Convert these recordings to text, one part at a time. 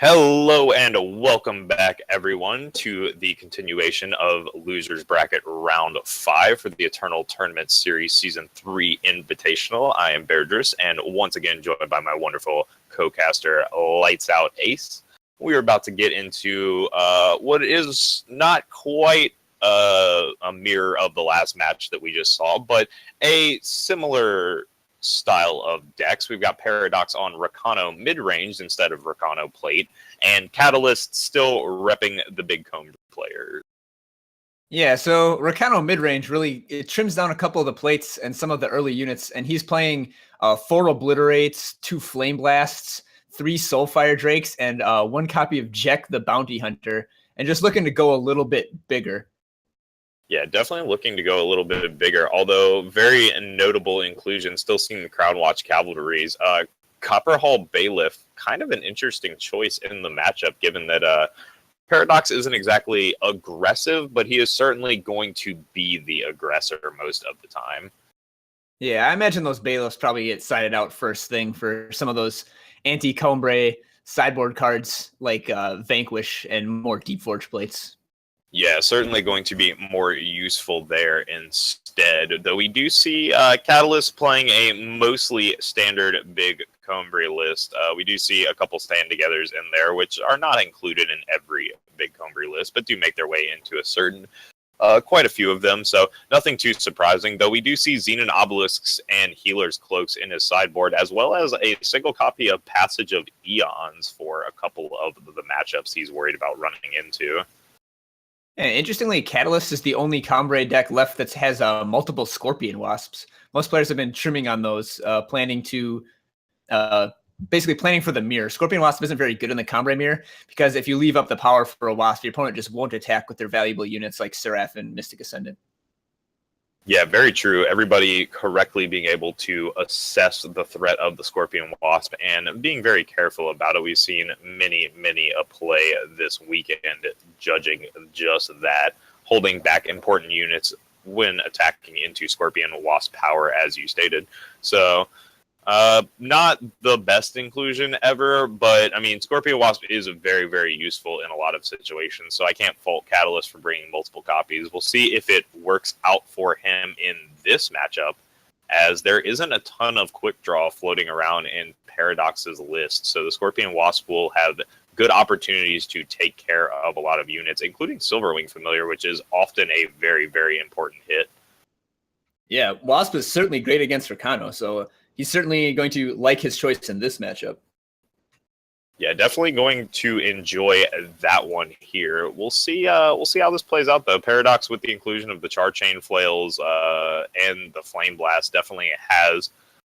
Hello and welcome back, everyone, to the continuation of Losers Bracket Round 5 for the Eternal Tournament Series Season 3 Invitational. I am Bairdrus, and once again joined by my wonderful co-caster, LightsOutAce. We are about to get into what is not quite a mirror of the last match that we just saw, but a similar style of decks. We've got Paradox on Rakano mid-range instead of Rakano plate, and Catalyst still repping the big comb players. Yeah, so Rakano mid-range really, it trims down a couple of the plates and some of the early units, and he's playing 4 Obliterates, 2 Flame Blasts, 3 Soulfire Drakes, and 1 copy of Jek the Bounty Hunter, and just looking to go a little bit bigger. Yeah, definitely looking to go a little bit bigger, although very notable inclusion, still seeing the Crown Watch Cavalries. Copperhall Bailiff, kind of an interesting choice in the matchup, given that Paradox isn't exactly aggressive, but he is certainly going to be the aggressor most of the time. Yeah, I imagine those Bailiffs probably get sided out first thing for some of those anti-Combre sideboard cards like Vanquish and more Deep Forge plates. Yeah, certainly going to be more useful there instead. Though we do see Catalyst playing a mostly standard big Combre list. We do see a couple stand-togethers in there, which are not included in every big Combre list, but do make their way into a certain, quite a few of them. So nothing too surprising, though we do see Xenon Obelisks and Healer's Cloaks in his sideboard, as well as a single copy of Passage of Eons for a couple of the matchups he's worried about running into. And interestingly, Catalyst is the only Combre deck left that has multiple Scorpion Wasps. Most players have been trimming on those, basically planning for the mirror. Scorpion Wasp isn't very good in the Combre mirror because if you leave up the power for a Wasp, your opponent just won't attack with their valuable units like Seraph and Mystic Ascendant. Yeah, very true. Everybody correctly being able to assess the threat of the Scorpion Wasp and being very careful about it. We've seen many a play this weekend judging just that, holding back important units when attacking into Scorpion Wasp power, as you stated. So, not the best inclusion ever, but I mean, Scorpion Wasp is very useful in a lot of situations, so I can't fault Catalyst for bringing multiple copies. We'll see if it works out for him in this matchup, as there isn't a ton of quick draw floating around in Paradox's list, so the Scorpion Wasp will have good opportunities to take care of a lot of units, including Silverwing Familiar, which is often a very important hit. Yeah, Wasp is certainly great against Rakano, so he's certainly going to like his choice in this matchup. Yeah, definitely going to enjoy that one here. We'll see how this plays out, though. Paradox, with the inclusion of the Char Chain Flails and the Flame Blast, definitely has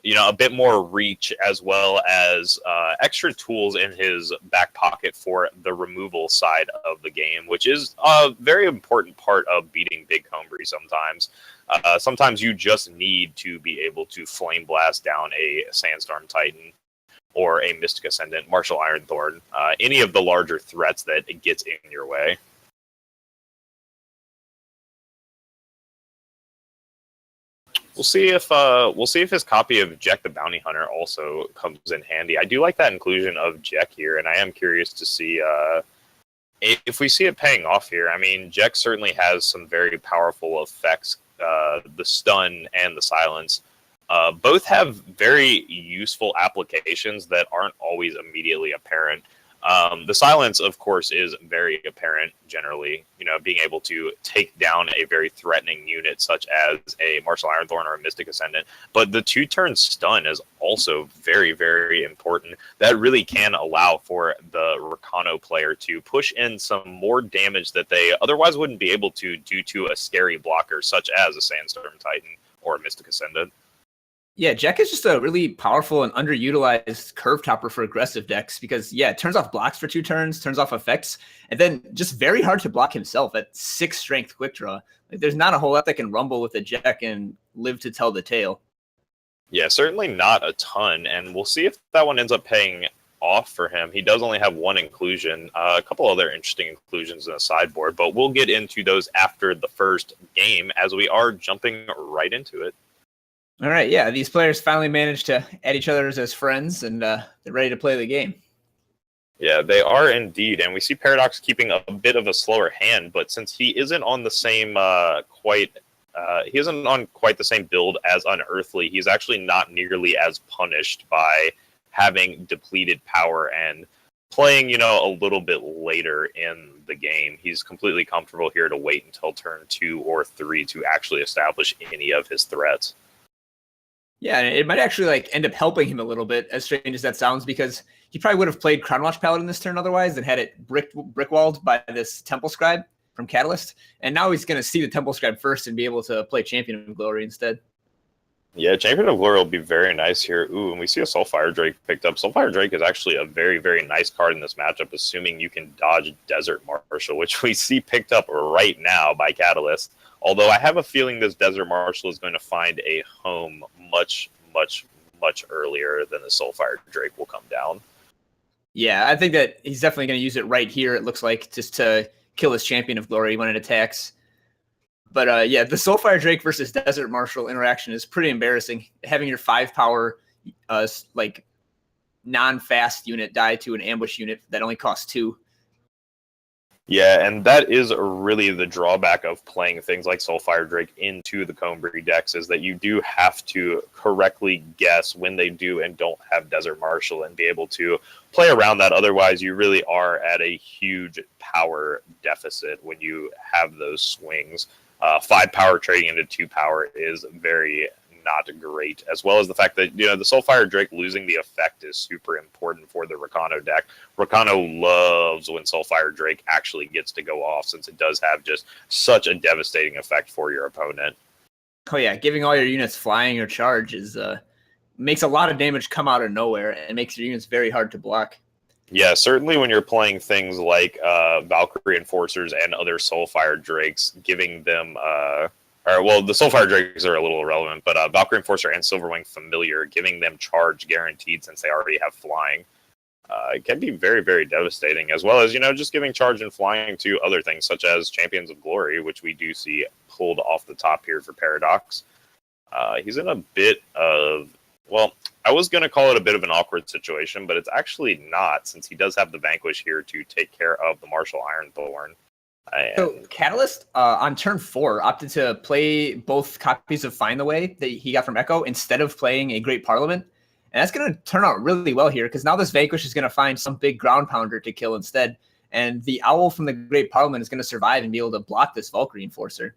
a bit more reach, as well as extra tools in his back pocket for the removal side of the game, which is a very important part of beating Big Combre sometimes. Sometimes you just need to be able to Flame Blast down a Sandstorm Titan or a Mystic Ascendant, Martial Ironthorn, any of the larger threats that it gets in your way. We'll see if his copy of Jek the Bounty Hunter also comes in handy. I do like that inclusion of Jek here, and I am curious to see if we see it paying off here. I mean, Jek certainly has some very powerful effects. The stun and the silence both have very useful applications that aren't always immediately apparent. The silence, of course, is very apparent generally, being able to take down a very threatening unit such as a Martial Ironthorn or a Mystic Ascendant. But the 2-turn stun is also very important. That really can allow for the Rakano player to push in some more damage that they otherwise wouldn't be able to due to a scary blocker such as a Sandstorm Titan or a Mystic Ascendant. Yeah, Jek is just a really powerful and underutilized curve topper for aggressive decks because, yeah, it turns off blocks for 2 turns, turns off effects, and then just very hard to block himself at 6 strength quick draw. Like, there's not a whole lot that can rumble with a Jek and live to tell the tale. Yeah, certainly not a ton, and we'll see if that one ends up paying off for him. He does only have 1 inclusion, a couple other interesting inclusions in the sideboard, but we'll get into those after the first game as we are jumping right into it. All right, yeah, these players finally managed to add each other as friends, and they're ready to play the game. Yeah, they are indeed, and we see Paradox keeping a bit of a slower hand. But since he isn't on the same he isn't on quite the same build as Unearthly, he's actually not nearly as punished by having depleted power and playing, a little bit later in the game. He's completely comfortable here to wait until turn 2 or 3 to actually establish any of his threats. Yeah, and it might actually like end up helping him a little bit, as strange as that sounds, because he probably would have played Crownwatch Paladin this turn otherwise and had it brickwalled by this Temple Scribe from Catalyst. And now he's going to see the Temple Scribe first and be able to play Champion of Glory instead. Yeah, Champion of Glory will be very nice here. Ooh, and we see a Soulfire Drake picked up. Soulfire Drake is actually a very, very nice card in this matchup, assuming you can dodge Desert Marshal, which we see picked up right now by Catalyst. Although I have a feeling this Desert Marshal is going to find a home much, much, much earlier than the Soulfire Drake will come down. Yeah, I think that he's definitely going to use it right here, it looks like, just to kill his Champion of Glory when it attacks. But yeah, the Soulfire Drake versus Desert Marshal interaction is pretty embarrassing. Having your 5-power, like, non-fast unit die to an ambush unit that only costs 2. Yeah, and that is really the drawback of playing things like Soulfire Drake into the Combri decks, is that you do have to correctly guess when they do and don't have Desert Marshal and be able to play around that. Otherwise, you really are at a huge power deficit when you have those swings. 5 power trading into 2 power is very not great, as well as the fact that the Soulfire Drake losing the effect is super important for the Rakano deck. Rakano loves when Soulfire Drake actually gets to go off, since it does have just such a devastating effect for your opponent. Oh yeah, giving all your units flying or charge is makes a lot of damage come out of nowhere and makes your units very hard to block. Yeah, certainly when you're playing things like Valkyrie Enforcers and other Soulfire Drakes, giving them the Soulfire Drakes are a little irrelevant, but Valkyrie Enforcer and Silverwing Familiar, giving them charge guaranteed since they already have flying, it can be very, very devastating, as well as, just giving charge and flying to other things, such as Champions of Glory, which we do see pulled off the top here for Paradox. He's in a bit of, I was going to call it a bit of an awkward situation, but it's actually not, since he does have the Vanquish here to take care of the Marshal Ironthorn. So Catalyst on turn 4 opted to play both copies of Find the Way that he got from Echo instead of playing a Great Parliament. And that's going to turn out really well here, because now this Vanquish is going to find some big ground pounder to kill instead. And the Owl from the Great Parliament is going to survive and be able to block this Valkyrie Enforcer.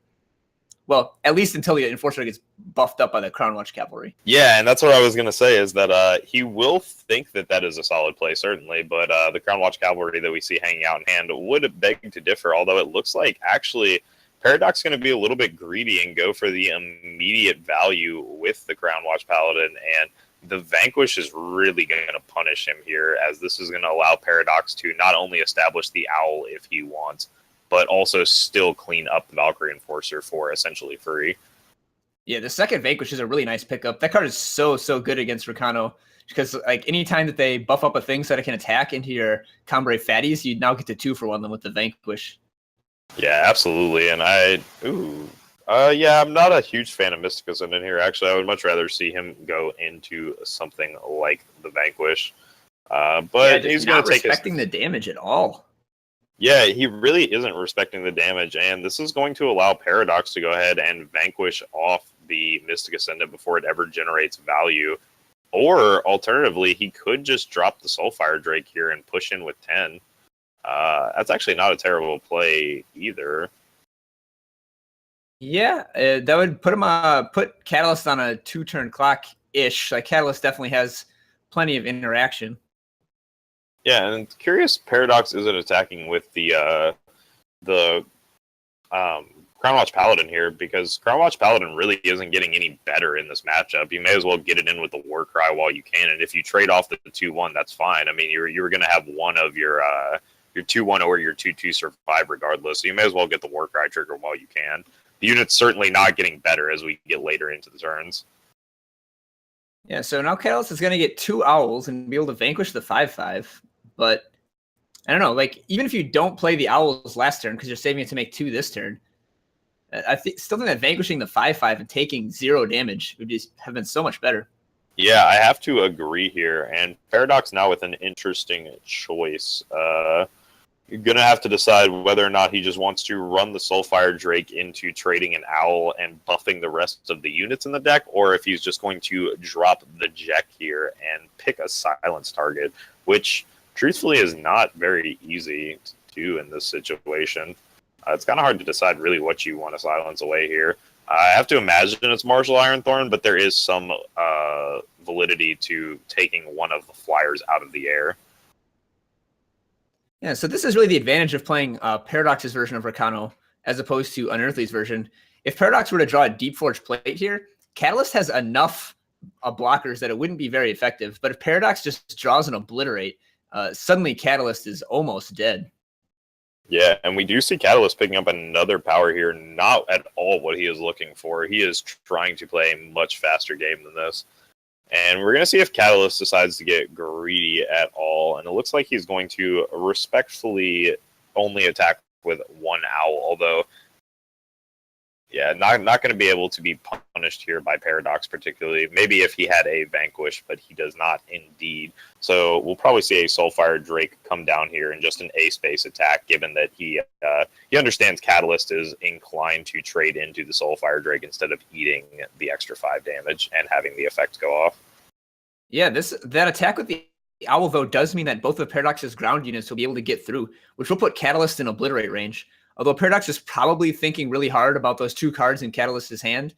Well, at least until the Enforcer gets buffed up by the Crownwatch Cavalry. Yeah, and that's what I was going to say, is that he will think that that is a solid play, certainly, but the Crownwatch Cavalry that we see hanging out in hand would beg to differ, although it looks like, actually, Paradox is going to be a little bit greedy and go for the immediate value with the Crownwatch Paladin, and the Vanquish is really going to punish him here, as this is going to allow Paradox to not only establish the Owl if he wants, but also still clean up the Valkyrie Enforcer for essentially free. Yeah, the second Vanquish is a really nice pickup. That card is so good against Rakano, because like anytime that they buff up a thing so that it can attack into your Cambrai Fatties, you now get to 2-for-1 them with the Vanquish. Yeah, absolutely. And I'm not a huge fan of Mysticus in here. Actually, I would much rather see him go into something like the Vanquish. But he's going to take respecting the damage at all. Yeah, he really isn't respecting the damage, and this is going to allow Paradox to go ahead and vanquish off the Mystic Ascendant before it ever generates value. Or, alternatively, he could just drop the Soulfire Drake here and push in with 10. That's actually not a terrible play either. Yeah, that would put him put Catalyst on a 2-turn clock-ish. Like, Catalyst definitely has plenty of interaction. Yeah, and curious Paradox isn't attacking with the Crownwatch Paladin here, because Crownwatch Paladin really isn't getting any better in this matchup. You may as well get it in with the Warcry while you can, and if you trade off the 2-1, that's fine. I mean, you're going to have one of your 2-1 or your 2-2 survive regardless, so you may as well get the Warcry trigger while you can. The unit's certainly not getting better as we get later into the turns. Yeah, so now Catalyst is going to get 2 Owls and be able to vanquish the 5/5. But I don't know, like, even if you don't play the Owls last turn because you're saving it to make 2 this turn, I still think that vanquishing the 5/5 and taking 0 damage would just have been so much better. Yeah, I have to agree here. And Paradox now with an interesting choice. You're going to have to decide whether or not he just wants to run the Soulfire Drake into trading an Owl and buffing the rest of the units in the deck, or if he's just going to drop the Jack here and pick a silence target, which truthfully is not very easy to do in this situation. It's kind of hard to decide really what you want to silence away here. I have to imagine it's Martial Ironthorn, but there is some validity to taking one of the flyers out of the air. Yeah, so this is really the advantage of playing Paradox's version of Rakano as opposed to Unearthly's version. If Paradox were to draw a Deep Forge Plate here, Catalyst has enough blockers that it wouldn't be very effective. But if Paradox just draws an Obliterate, suddenly Catalyst is almost dead. Yeah, and we do see Catalyst picking up another power here, not at all what he is looking for. He is trying to play a much faster game than this. And we're going to see if Catalyst decides to get greedy at all. And it looks like he's going to respectfully only attack with one Owl, although, yeah, not going to be able to be punished here by Paradox particularly. Maybe if he had a Vanquish, but he does not indeed. So we'll probably see a Soulfire Drake come down here in just an A-space attack, given that he understands Catalyst is inclined to trade into the Soulfire Drake instead of eating the extra 5 damage and having the effect go off. Yeah, that attack with the Owl, though, does mean that both of Paradox's ground units will be able to get through, which will put Catalyst in Obliterate range. Although Paradox is probably thinking really hard about those 2 cards in Catalyst's hand.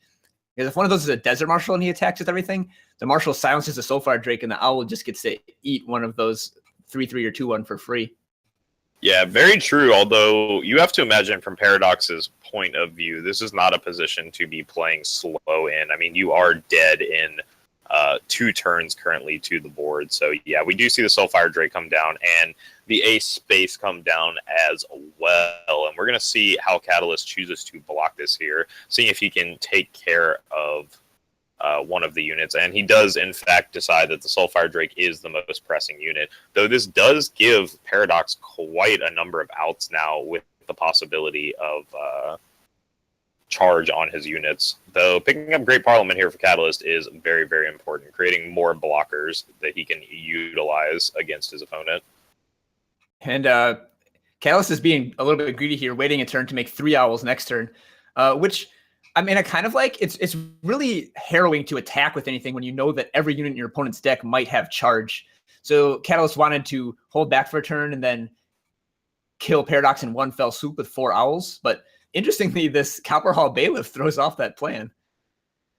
Because if one of those is a Desert Marshal and he attacks with everything, the Marshal silences the Soulfire Drake and the Owl just gets to eat one of those 3/3 or 2/1 for free. Yeah, very true. Although you have to imagine from Paradox's point of view, this is not a position to be playing slow in. I mean, you are dead in 2 turns currently to the board. So yeah, we do see the Soulfire Drake come down and the Ace Space come down as well. And we're going to see how Catalyst chooses to block this here, seeing if he can take care of one of the units. And he does, in fact, decide that the Soulfire Drake is the most pressing unit, though this does give Paradox quite a number of outs now with the possibility of charge on his units. Though picking up Great Parliament here for Catalyst is very, very important, creating more blockers that he can utilize against his opponent. And Catalyst is being a little bit greedy here, waiting a turn to make 3 Owls next turn, which, I mean, I kind of like. It's really harrowing to attack with anything when you know that every unit in your opponent's deck might have charge. So Catalyst wanted to hold back for a turn and then kill Paradox in one fell swoop with 4 Owls. But interestingly, this Copper Hall Bailiff throws off that plan.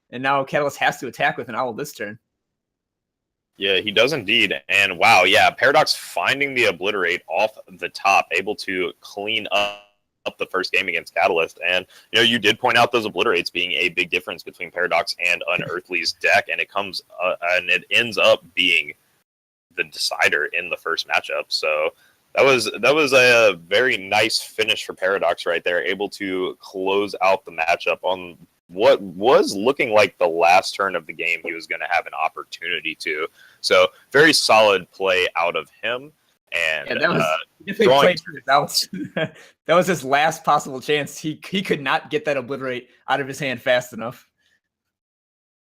And now Catalyst has to attack with an Owl this turn. Yeah, he does indeed. And wow, yeah, Paradox finding the Obliterate off the top, able to clean up the first game against Catalyst. And, you know, you did point out those Obliterates being a big difference between Paradox and Unearthly's deck, and it comes and it ends up being the decider in the first matchup. So that was a very nice finish for Paradox right there, able to close out the matchup on what was looking like the last turn of the game he was going to have an opportunity to. So very solid play out of him. And yeah, that was definitely played for his outs. That was his last possible chance. He could not get that Obliterate out of his hand fast enough.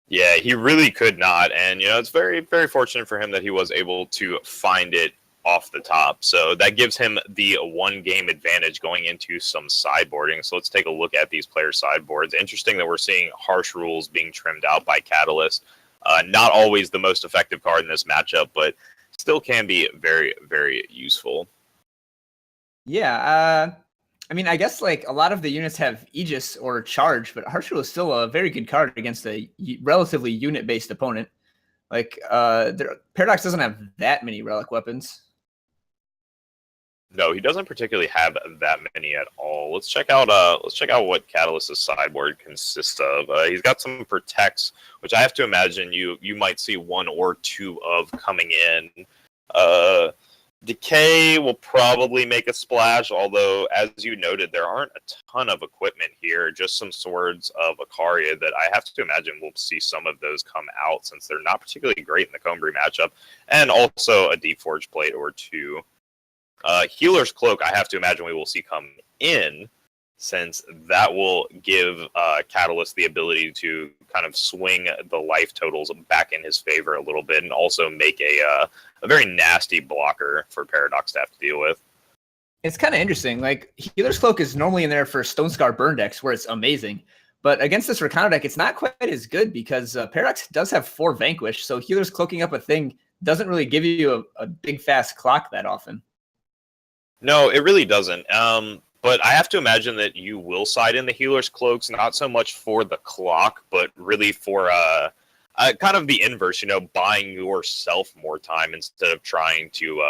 Yeah, he really could not. And, you know, it's very, very fortunate for him that he was able to find it off the top. So that gives him the 1 game advantage going into some sideboarding. So let's take a look at these player sideboards. Interesting that we're seeing Harsh Rules being trimmed out by Catalyst. Not always the most effective card in this matchup, but still can be very, very useful. Yeah, I mean, I guess like a lot of the units have Aegis or Charge, but Harsh Rule is still a very good card against a relatively unit-based opponent. Like, Paradox doesn't have that many relic weapons. No, he doesn't particularly have that many at all. Let's check out what Catalyst's sideboard consists of. He's got some protects, which I have to imagine you might see 1 or 2 of coming in. Decay will probably make a splash, although, as you noted, there aren't a ton of equipment here, just some Swords of Ikaria that I have to imagine we'll see some of those come out, since they're not particularly great in the Combri matchup, and also a Deep Forge Plate or 2. Healer's Cloak, I have to imagine we will see come in, since that will give Catalyst the ability to kind of swing the life totals back in his favor a little bit, and also make a very nasty blocker for Paradox to have to deal with. It's kind of interesting. Like, Healer's Cloak is normally in there for Stone Scar burn decks, where it's amazing. But against this Rakano deck, it's not quite as good because Paradox does have 4 Vanquish, so Healer's Cloaking up a thing doesn't really give you a big fast clock that often. No, it really doesn't. But I have to imagine that you will side in the Healer's Cloaks, not so much for the clock, but really for kind of the inverse, buying yourself more time instead of trying to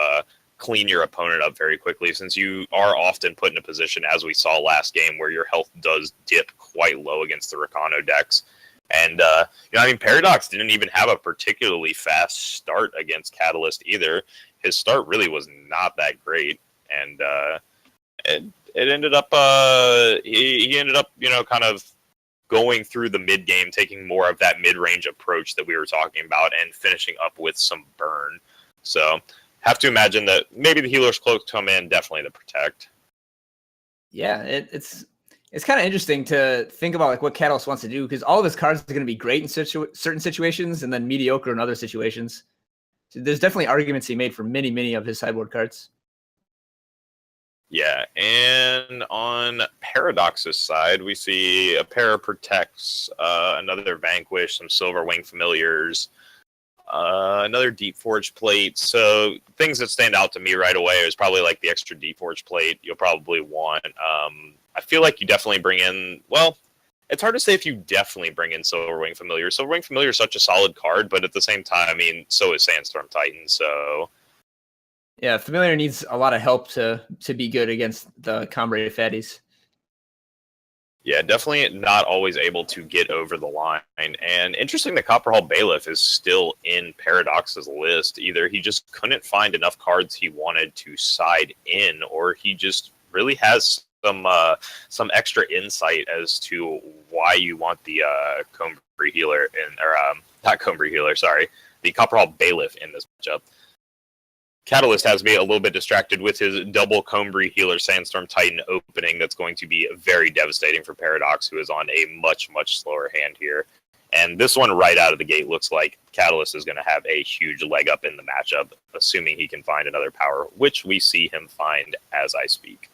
clean your opponent up very quickly, since you are often put in a position, as we saw last game, where your health does dip quite low against the Rakano decks. And, Paradox didn't even have a particularly fast start against Catalyst either. His start really was not that great. And it ended up, he ended up, kind of going through the mid game, taking more of that mid-range approach that we were talking about, and finishing up with some burn. So, have to imagine that maybe the Healer's Cloak come in definitely to protect. Yeah, it's kind of interesting to think about like what Catalyst wants to do, because all of his cards are going to be great in certain situations and then mediocre in other situations. So there's definitely arguments he made for many of his sideboard cards. Yeah, and on Paradox's side, we see a pair of Protects, another Vanquish, some Silver Wing Familiars, another Deep Forge Plate. So things that stand out to me right away is probably like the extra Deep Forge Plate you'll probably want. I feel like you definitely bring in, well, it's hard to say if you definitely bring in Silver Wing Familiar. Silver Wing Familiar is such a solid card, but at the same time, so is Sandstorm Titan, so... Yeah, Familiar needs a lot of help to be good against the Cambrai fatties. Yeah, definitely not always able to get over the line. And interesting that Copperhall Bailiff is still in Paradox's list. Either he just couldn't find enough cards he wanted to side in, or he just really has some extra insight as to why you want the Cambrai Healer, not Cambrai Healer, sorry, the Copperhall Bailiff in this matchup. Catalyst has me a little bit distracted with his double Cambrai Healer Sandstorm Titan opening that's going to be very devastating for Paradox, who is on a much slower hand here. And this one right out of the gate looks like Catalyst is going to have a huge leg up in the matchup, assuming he can find another power, which we see him find as I speak.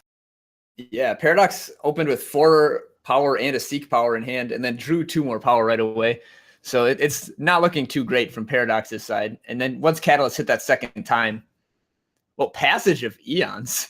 Yeah, Paradox opened with 4 power and a Seek power in hand, and then drew 2 more power right away. So it's not looking too great from Paradox's side. And then once Catalyst hit that second time, well, Passage of Eons.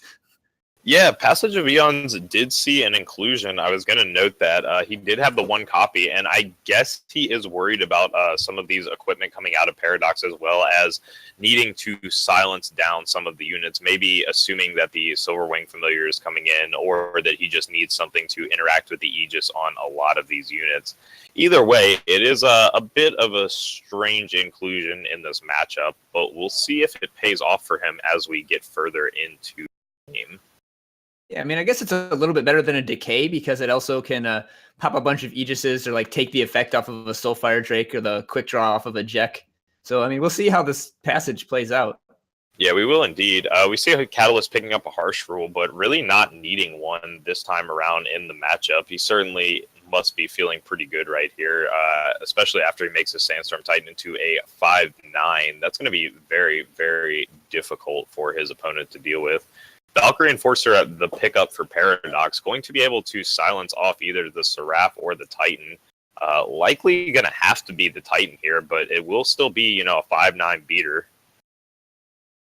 Yeah, Passage of Eons did see an inclusion. I was going to note that he did have the 1 copy, and I guess he is worried about some of these equipment coming out of Paradox, as well as needing to silence down some of the units, maybe assuming that the Silver Wing Familiar is coming in, or that he just needs something to interact with the Aegis on a lot of these units. Either way, it is a bit of a strange inclusion in this matchup, but we'll see if it pays off for him as we get further into the game. Yeah, I mean, I guess it's a little bit better than a Decay, because it also can pop a bunch of Aegises, or like take the effect off of a Soulfire Drake, or the quick draw off of a Jack. So, I mean, we'll see how this passage plays out. Yeah, we will indeed. We see a Catalyst picking up a Harsh Rule, but really not needing one this time around in the matchup. He certainly must be feeling pretty good right here, especially after he makes his Sandstorm Titan into a 5/9. That's going to be very difficult for his opponent to deal with. Valkyrie Enforcer at the pickup for Paradox, going to be able to silence off either the Seraph or the Titan. Likely going to have to be the Titan here, but it will still be, a 5/9 beater.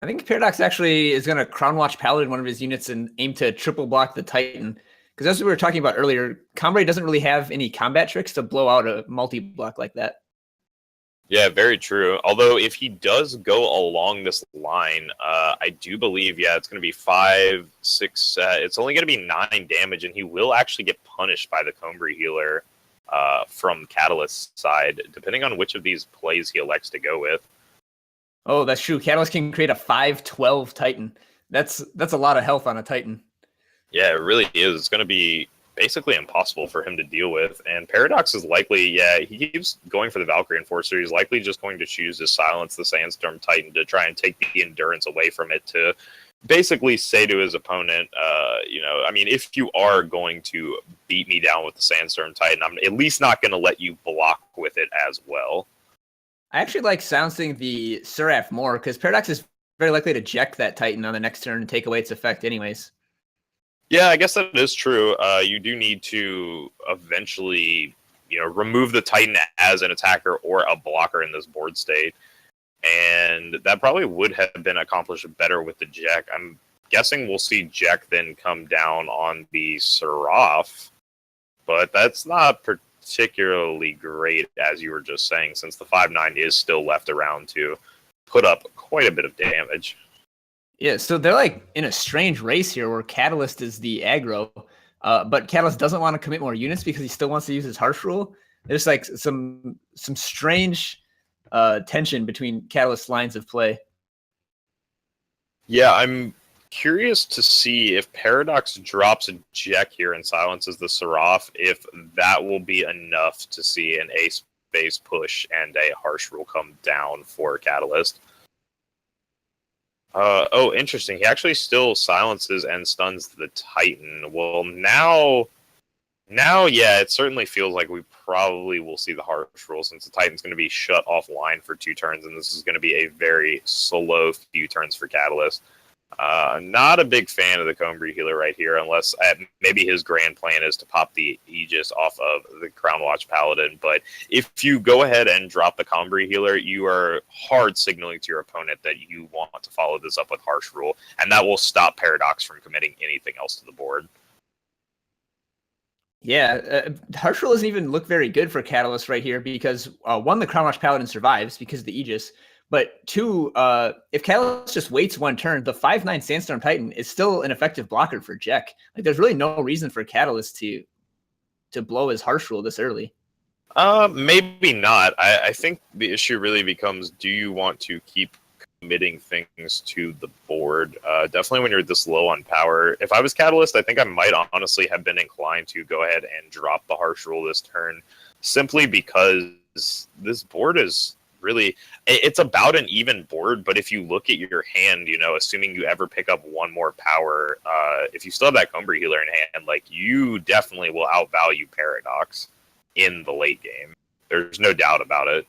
I think Paradox actually is going to Crown Watch Paladin one of his units and aim to triple block the Titan. Because as we were talking about earlier, Cambrai doesn't really have any combat tricks to blow out a multi-block like that. Yeah, very true. Although if he does go along this line, I do believe, it's going to be 5, 6. It's only going to be 9 damage, and he will actually get punished by the Cambrai Healer from Catalyst's side, depending on which of these plays he elects to go with. Oh, that's true. Catalyst can create a 5/12 Titan. That's a lot of health on a Titan. Yeah, it really is. It's going to be basically impossible for him to deal with. And Paradox is likely, he keeps going for the Valkyrie Enforcer. He's likely just going to choose to silence the Sandstorm Titan to try and take the endurance away from it to basically say to his opponent, I mean, if you are going to beat me down with the Sandstorm Titan, I'm at least not going to let you block with it as well. I actually like silencing the Seraph more because Paradox is very likely to eject that Titan on the next turn and take away its effect anyways. Yeah, I guess that is true. You do need to eventually, remove the Titan as an attacker or a blocker in this board state. And that probably would have been accomplished better with the Jack. I'm guessing we'll see Jack then come down on the Seraph, but that's not particularly great, as you were just saying, since the 5/9 is still left around to put up quite a bit of damage. Yeah, so they're like in a strange race here where Catalyst is the aggro, but Catalyst doesn't want to commit more units because he still wants to use his harsh rule. There's like some strange tension between Catalyst's lines of play. Yeah, I'm curious to see if Paradox drops a Jack here and silences the Seraph, if that will be enough to see an ace base push and a harsh rule come down for Catalyst. Oh, interesting. He actually still silences and stuns the Titan. Well, now, yeah, it certainly feels like we probably will see the harsh rule since the Titan's going to be shut offline for 2 turns, and this is going to be a very slow few turns for Catalyst. Not a big fan of the Combri Healer right here, unless maybe his grand plan is to pop the Aegis off of the Crown Watch Paladin. But if you go ahead and drop the Combri Healer, you are hard signaling to your opponent that you want to follow this up with Harsh Rule, and that will stop Paradox from committing anything else to the board. Yeah, Harsh Rule doesn't even look very good for Catalyst right here because, one, the Crown Watch Paladin survives because of the Aegis. But 2, if Catalyst just waits 1 turn, the 5/9 Sandstorm Titan is still an effective blocker for Jack. Like, there's really no reason for Catalyst to blow his Harsh Rule this early. Maybe not. I think the issue really becomes, do you want to keep committing things to the board? Definitely when you're this low on power. If I was Catalyst, I think I might honestly have been inclined to go ahead and drop the Harsh Rule this turn, simply because this board is really, it's about an even board, but if you look at your hand, assuming you ever pick up 1 more power, if you still have that Combri Healer in hand, like, you definitely will outvalue Paradox in the late game. There's no doubt about it.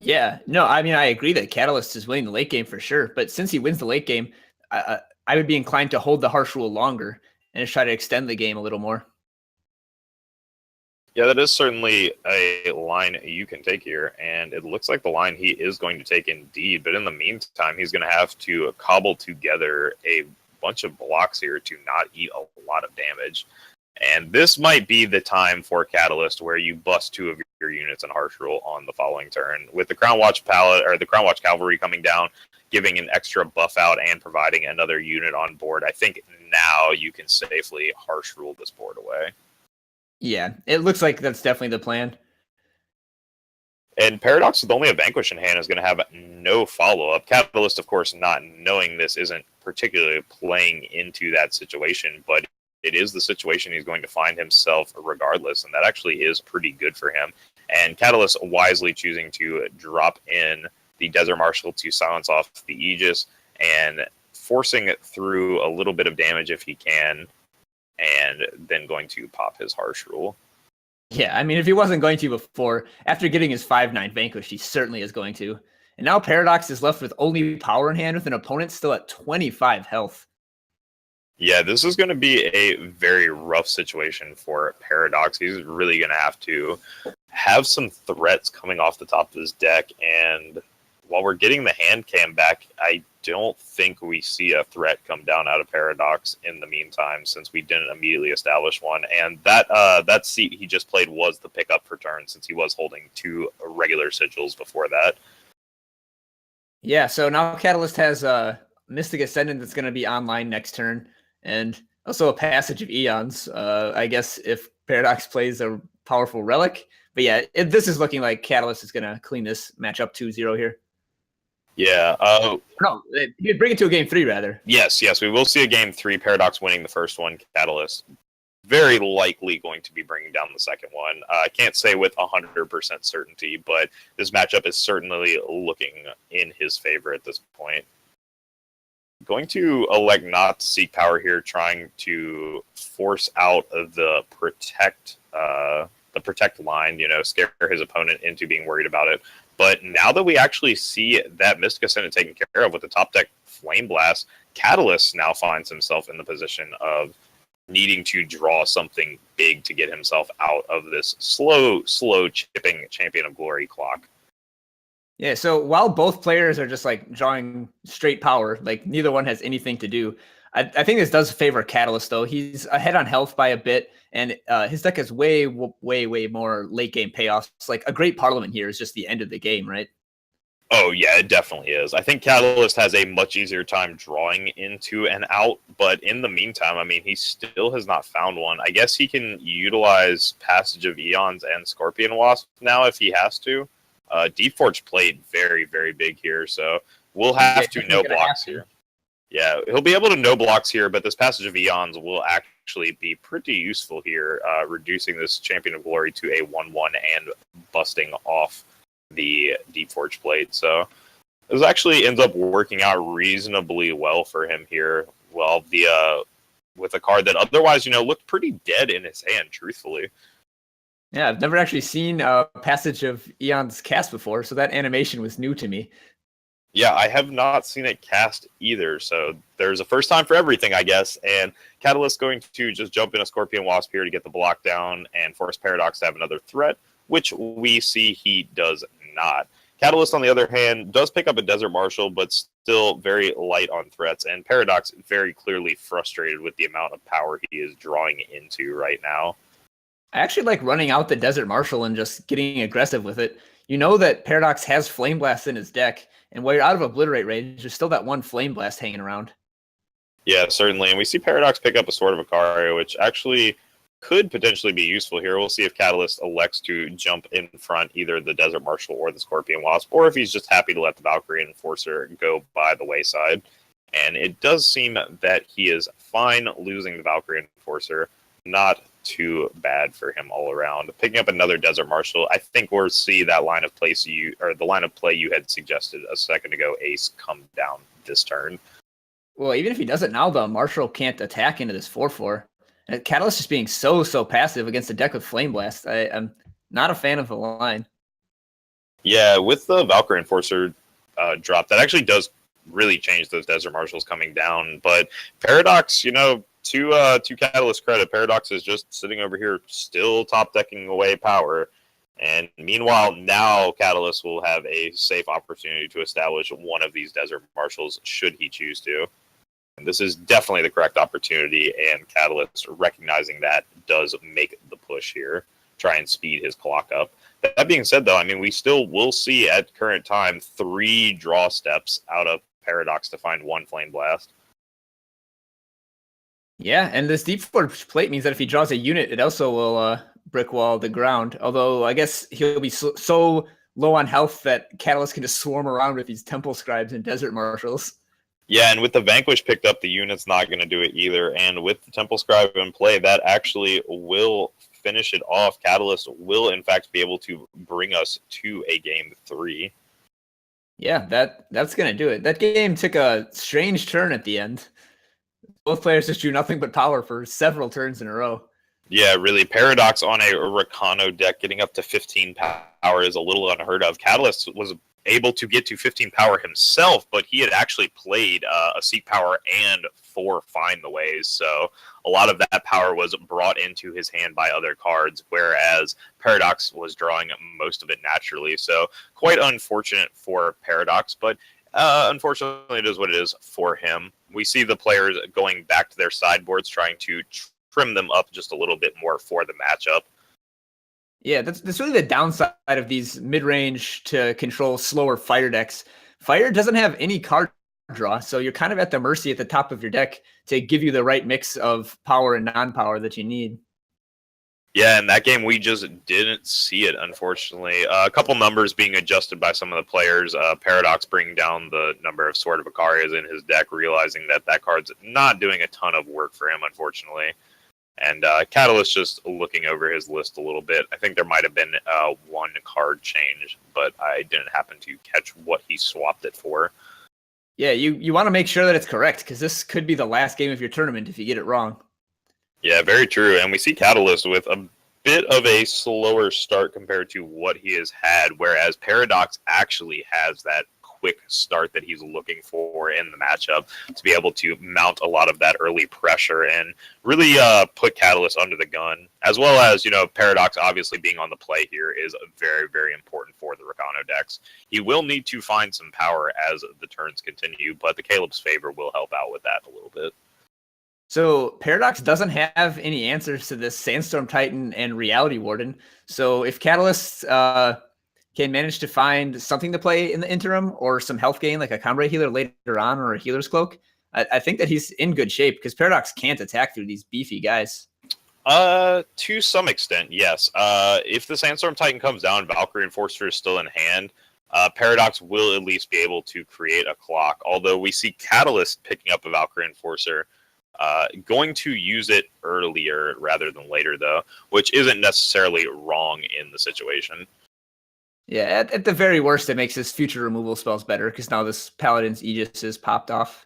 Yeah, no, I mean, I agree that Catalyst is winning the late game for sure, but since he wins the late game, I would be inclined to hold the Harsh Rule longer and just try to extend the game a little more. Yeah, that is certainly a line you can take here, and it looks like the line he is going to take indeed, but in the meantime, he's going to have to cobble together a bunch of blocks here to not eat a lot of damage. And this might be the time for Catalyst where you bust 2 of your units in Harsh Rule on the following turn. With the Crown Watch or the Crown Watch Cavalry coming down, giving an extra buff out and providing another unit on board, I think now you can safely Harsh Rule this board away. Yeah, it looks like that's definitely the plan. And Paradox with only a Vanquish in hand is going to have no follow-up. Catalyst, of course, not knowing this, isn't particularly playing into that situation, but it is the situation he's going to find himself regardless, and that actually is pretty good for him. And Catalyst wisely choosing to drop in the Desert Marshal to silence off the Aegis and forcing it through a little bit of damage if he can, and then going to pop his Harsh Rule. Yeah, I mean, if he wasn't going to before, after getting his 5/9 Vanquish, he certainly is going to. And now Paradox is left with only power in hand with an opponent still at 25 health. Yeah, this is going to be a very rough situation for Paradox. He's really going to have some threats coming off the top of his deck, and while we're getting the hand cam back, I don't think we see a threat come down out of Paradox in the meantime, since we didn't immediately establish one. And that seat he just played was the pickup for turn, since he was holding 2 regular sigils before that. Yeah, so now Catalyst has a Mystic Ascendant that's going to be online next turn, and also a Passage of Eons. I guess if Paradox plays a powerful Relic. But yeah, this is looking like Catalyst is going to clean this match up 2-0 here. Yeah. No, he'd bring it to a game 3, rather. Yes, we will see a game 3. Paradox winning the first one. Catalyst very likely going to be bringing down the second one. I can't say with 100% certainty, but this matchup is certainly looking in his favor at this point. going to elect not to seek power here, trying to force out of the protect line, scare his opponent into being worried about it. But now that we actually see that Mystic Ascendant taken care of with the top deck Flame Blast, Catalyst now finds himself in the position of needing to draw something big to get himself out of this slow chipping Champion of Glory clock. Yeah, so while both players are just like drawing straight power, like neither one has anything to do. I think this does favor Catalyst, though. He's ahead on health by a bit, and his deck has way more late game payoffs. Like a great Parliament here is just the end of the game, right? Oh, yeah, it definitely is. I think Catalyst has a much easier time drawing into and out, but in the meantime, I mean, he still has not found one. I guess he can utilize Passage of Eons and Scorpion Wasp now if he has to. Deep Forge played very, very big here, so we'll have to no blocks here. Yeah, he'll be able to no blocks here, but this Passage of Eons will actually be pretty useful here, reducing this Champion of Glory to a 1/1 and busting off the Deep Forge plate. So this actually ends up working out reasonably well for him here. Well, the with a card that otherwise, looked pretty dead in his hand, truthfully. Yeah, I've never actually seen Passage of Eons cast before, so that animation was new to me. Yeah, I have not seen it cast either, so there's a first time for everything, I guess. And Catalyst going to just jump in a Scorpion Wasp here to get the block down and force Paradox to have another threat, which we see he does not. Catalyst, on the other hand, does pick up a Desert Marshal, but still very light on threats, and Paradox very clearly frustrated with the amount of power he is drawing into right now. I actually like running out the Desert Marshal and just getting aggressive with it. You know that Paradox has Flame Blast in his deck, and while you're out of Obliterate range, there's still that one Flame Blast hanging around. Yeah, certainly. And we see Paradox pick up a Sword of Ikaria, which actually could potentially be useful here. We'll see if Catalyst elects to jump in front either the Desert Marshal or the Scorpion Wasp, or if he's just happy to let the Valkyrie Enforcer go by the wayside. And it does seem that he is fine losing the Valkyrie Enforcer. Not too bad for him all around. Picking up another Desert Marshal, I think we'll see that line of play you had suggested a second ago, Ace, come down this turn. Well, even if he does it now, the Marshal can't attack into this 4/4. Catalyst is being so passive against a deck with Flame Blast. I'm not a fan of the line. Yeah, with the Valkyrie Enforcer drop, that actually does really change those Desert Marshals coming down. But Paradox, to Catalyst credit, Paradox is just sitting over here still top decking away power. And meanwhile, now Catalyst will have a safe opportunity to establish one of these Desert Marshals should he choose to. And this is definitely the correct opportunity, and Catalyst, recognizing that, does make the push here, try and speed his clock up. That being said, though, I mean, we still will see at current time 3 draw steps out of Paradox to find 1 Flame Blast. Yeah, and this Deep Forge plate means that if he draws a unit, it also will brick wall the ground. Although I guess he'll be so low on health that Catalyst can just swarm around with these Temple Scribes and Desert Marshals. Yeah, and with the Vanquish picked up, the unit's not going to do it either. And with the Temple Scribe in play, that actually will finish it off. Catalyst will, in fact, be able to bring us to a game 3. Yeah, that's going to do it. That game took a strange turn at the end. Both players just drew nothing but power for several turns in a row. Yeah, really. Paradox on a Rakano deck getting up to 15 power is a little unheard of. Catalyst was able to get to 15 power himself, but he had actually played a Seek Power and 4 Find the Ways, so a lot of that power was brought into his hand by other cards, whereas Paradox was drawing most of it naturally, so quite unfortunate for Paradox, but unfortunately it is what it is for him. We see the players going back to their sideboards, trying to trim them up just a little bit more for the matchup. Yeah, that's really the downside of these mid-range to control slower Fire decks. Fire doesn't have any card draw, so you're kind of at the mercy at the top of your deck to give you the right mix of power and non-power that you need. Yeah, in that game, we just didn't see it, unfortunately. A couple numbers being adjusted by some of the players. Paradox bringing down the number of Sword of Icarias in his deck, realizing that card's not doing a ton of work for him, unfortunately. And Catalyst just looking over his list a little bit. I think there might have been 1 card change, but I didn't happen to catch what he swapped it for. Yeah, you want to make sure that it's correct because this could be the last game of your tournament if you get it wrong. Yeah, very true. And we see Catalyst with a bit of a slower start compared to what he has had, whereas Paradox actually has that quick start that he's looking for in the matchup to be able to mount a lot of that early pressure and really put Catalyst under the gun, as well as, Paradox obviously being on the play here is very, very important for the Rakano decks. He will need to find some power as the turns continue, but the Caleb's favor will help out with that a little bit. So Paradox doesn't have any answers to this Sandstorm Titan and Reality Warden. So if Catalyst can manage to find something to play in the interim or some health gain like a Cambrai healer later on or a healer's cloak, I think that he's in good shape because Paradox can't attack through these beefy guys. To some extent, yes. If the Sandstorm Titan comes down, Valkyrie Enforcer is still in hand. Paradox will at least be able to create a clock, although we see Catalyst picking up a Valkyrie Enforcer. Going to use it earlier rather than later, though, which isn't necessarily wrong in the situation. Yeah, at the very worst, it makes his future removal spells better because now this Paladin's Aegis is popped off.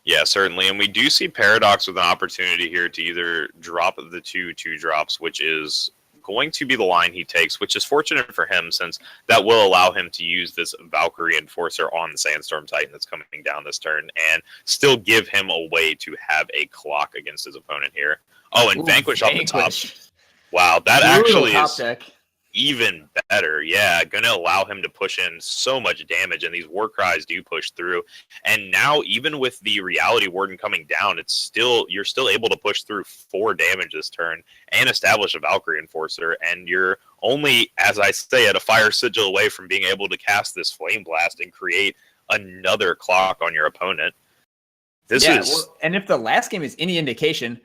Yeah, certainly. And we do see Paradox with an opportunity here to either drop the 2/2 drops, which is going to be the line he takes, which is fortunate for him since that will allow him to use this Valkyrie Enforcer on the Sandstorm Titan that's coming down this turn and still give him a way to have a clock against his opponent here. Oh, and Vanquish off the top. Wow, that actually is deck. Even better. Yeah, going to allow him to push in so much damage, and these war cries do push through. And now, even with the Reality Warden coming down, you're still able to push through 4 damage this turn and establish a Valkyrie Enforcer, and you're only, as I say, at a fire sigil away from being able to cast this Flame Blast and create another clock on your opponent. And if the last game is any indication,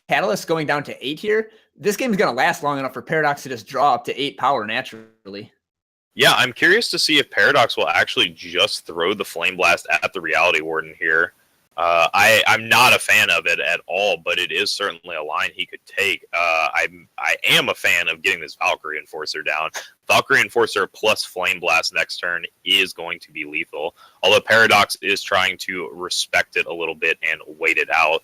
Catalyst going down to 8 here, this game is going to last long enough for Paradox to just draw up to 8 power naturally. Yeah, I'm curious to see if Paradox will actually just throw the Flame Blast at the Reality Warden here. I'm not a fan of it at all, but it is certainly a line he could take. I am a fan of getting this Valkyrie Enforcer down. Valkyrie Enforcer plus Flame Blast next turn is going to be lethal, although Paradox is trying to respect it a little bit and wait it out.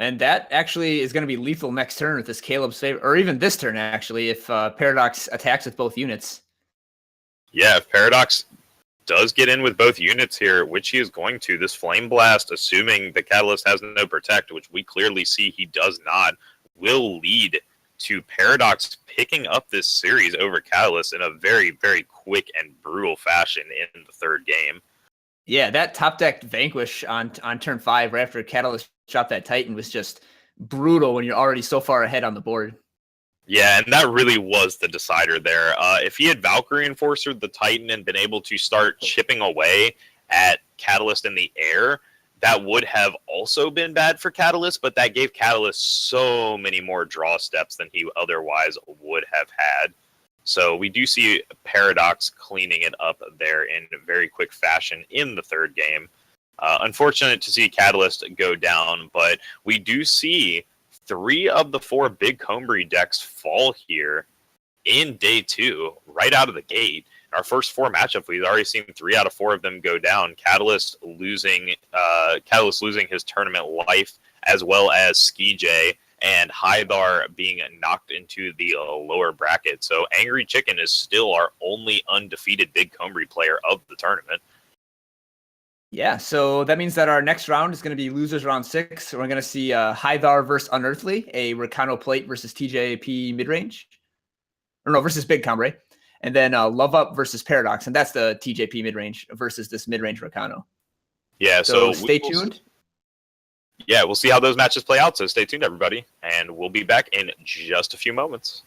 And that actually is going to be lethal next turn with this Caleb's favor, or even this turn, actually, if Paradox attacks with both units. Yeah, if Paradox does get in with both units here, which he is going to, this Flame Blast, assuming the Catalyst has no Protect, which we clearly see he does not, will lead to Paradox picking up this series over Catalyst in a very, very quick and brutal fashion in the third game. Yeah, that top deck Vanquish on turn 5 right after Catalyst dropped that Titan was just brutal when you're already so far ahead on the board. Yeah, and that really was the decider there. If he had Valkyrie Enforcer the Titan and been able to start chipping away at Catalyst in the air, that would have also been bad for Catalyst, but that gave Catalyst so many more draw steps than he otherwise would have had. So we do see Paradox cleaning it up there in a very quick fashion in the third game. Unfortunate to see Catalyst go down, but we do see 3 of the 4 big Combry decks fall here in day 2, right out of the gate. In our first 4 matchups, we've already seen 3 out of 4 of them go down. Catalyst losing his tournament life, as well as Ski J and Hythar being knocked into the lower bracket. So Angry Chicken is still our only undefeated big Combry player of the tournament. Yeah, so that means that our next round is going to be losers round 6. We're going to see Hythar versus Unearthly, a Rakano Plate versus TJP midrange. Or no, versus Big Cambrai. And then Love Up versus Paradox, and that's the TJP midrange versus this midrange Rakano. Yeah, so stay tuned. Yeah, we'll see how those matches play out, so stay tuned, everybody. And we'll be back in just a few moments.